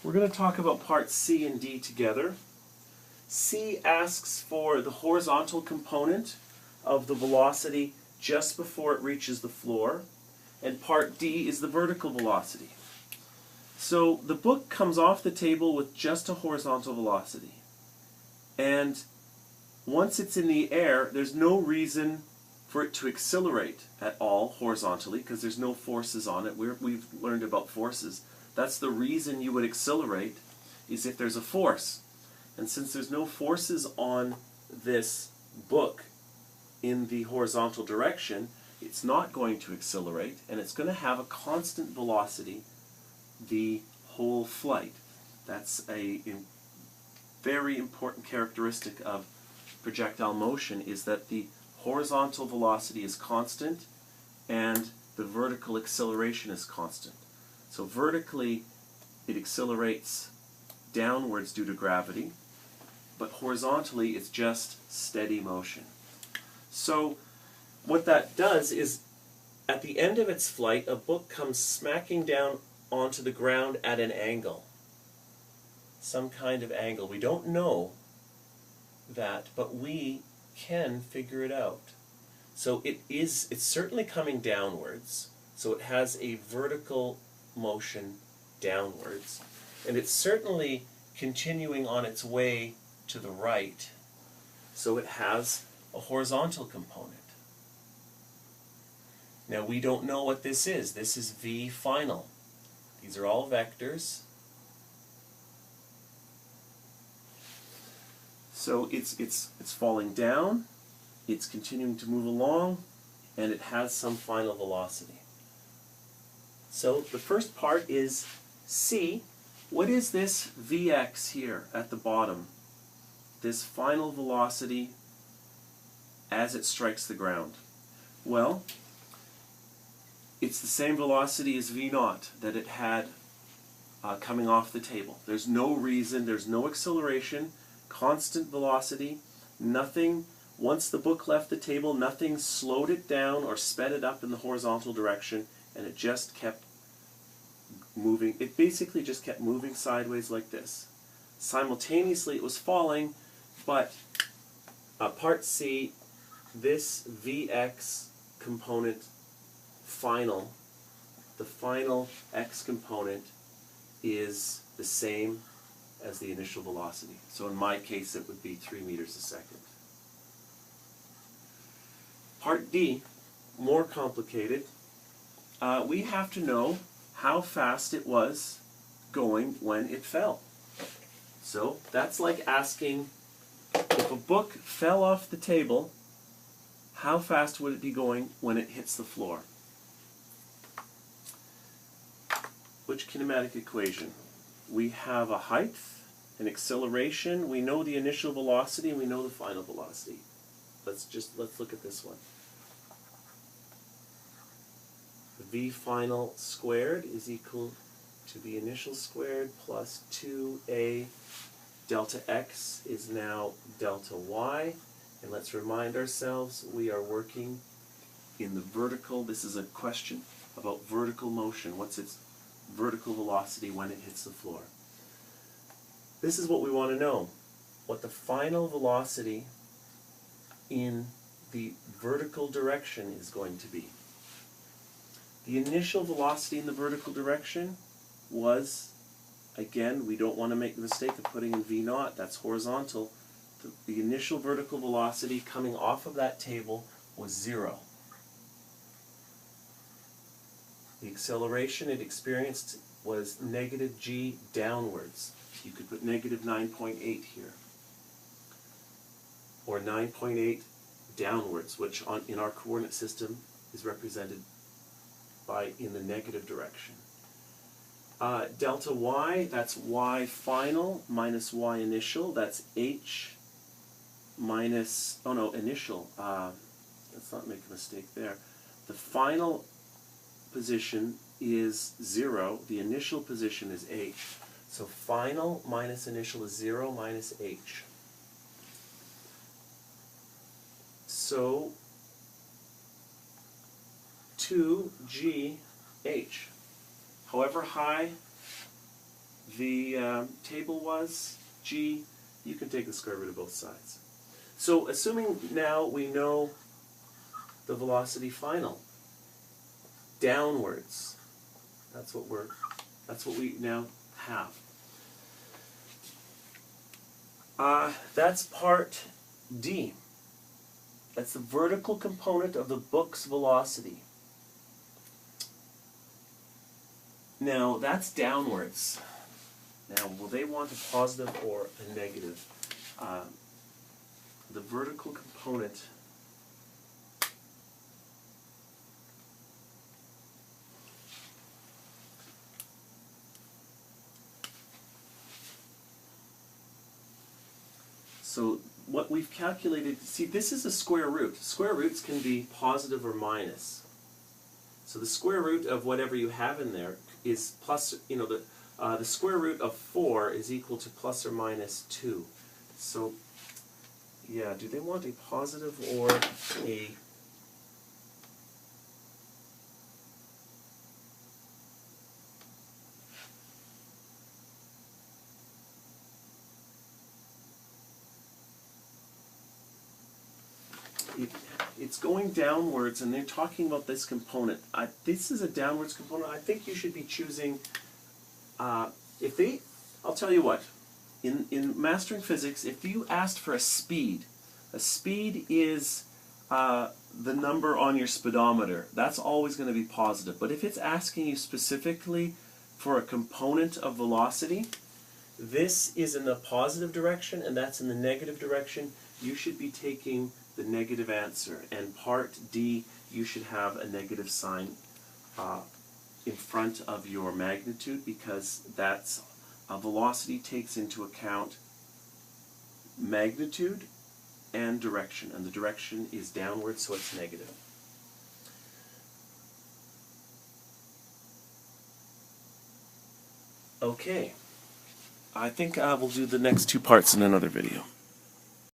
We're going to talk about parts C and D together. C asks for the horizontal component of the velocity just before it reaches the floor, and part D is the vertical velocity. So the book comes off the table with just a horizontal velocity. And once it's in the air, there's no reason for it to accelerate at all horizontally because there's no forces on it. We've learned about forces. That's the reason you would accelerate, is if there's a force. And since there's no forces on this book in the horizontal direction, it's not going to accelerate, and it's going to have a constant velocity the whole flight. That's a very important characteristic of projectile motion, is that the horizontal velocity is constant and the vertical acceleration is constant. So vertically it accelerates downwards due to gravity, but horizontally it's just steady motion. So what that does is, at the end of its flight, a book comes smacking down onto the ground at an angle. Some kind of angle. We don't know that, but we can figure it out. So it's certainly coming downwards, so it has a vertical motion downwards, and it's certainly continuing on its way to the right, so it has a horizontal component. Now we don't know what this is. This is V final. These are all vectors. So it's falling down, it's continuing to move along, and it has some final velocity. So the first part is C. What is this Vx here at the bottom? This final velocity as it strikes the ground. Well, it's the same velocity as V0 that it had coming off the table. There's no reason, there's no acceleration, constant velocity, nothing. Once the book left the table, nothing slowed it down or sped it up in the horizontal direction, and it just kept moving. It basically just kept moving sideways like this. Simultaneously it was falling, but part C, this Vx component final, the final x component is the same as the initial velocity. So in my case it would be 3 meters a second. Part D, more complicated. We have to know how fast it was going when it fell. So that's like asking, if a book fell off the table, how fast would it be going when it hits the floor? Which kinematic equation? We have a height, an acceleration, we know the initial velocity, and we know the final velocity. Let's look at this one. V final squared is equal to the initial squared plus 2a delta x is now delta y. And let's remind ourselves, we are working in the vertical. This is a question about vertical motion. What's its vertical velocity when it hits the floor? This is what we want to know, what the final velocity in the vertical direction is going to be. The initial velocity in the vertical direction was, again, we don't want to make the mistake of putting in V0, that's horizontal. The initial vertical velocity coming off of that table was 0. The acceleration it experienced was negative g downwards. You could put negative 9.8 here, or 9.8 downwards, which in our coordinate system is represented by in the negative direction. Delta y, that's y final minus y initial, that's h minus, oh no, initial, let's not make a mistake there. The final position is 0, the initial position is h. So final minus initial is 0 minus h. So 2gh. However high the table was, g, you can take the square root of both sides. So assuming now we know the velocity final, downwards, that's what we now have. That's part D. That's the vertical component of the book's velocity. Now, that's downwards. Now, will they want a positive or a negative? The vertical component so what we've calculated, see, this is a square root. Square roots can be positive or minus. So the square root of whatever you have in there is plus, the square root of 4 is equal to plus or minus 2. So, yeah, do they want a positive or a... It's going downwards, and they're talking about this component. This is a downwards component. I think you should be choosing, I'll tell you what, in Mastering Physics, if you asked for a speed is the number on your speedometer. That's always going to be positive. But if it's asking you specifically for a component of velocity, this is in the positive direction, and that's in the negative direction. You should be taking the negative answer, and part D, you should have a negative sign in front of your magnitude, because that's velocity takes into account magnitude and direction, and the direction is downward, so it's negative. Okay, I think we'll do the next two parts in another video.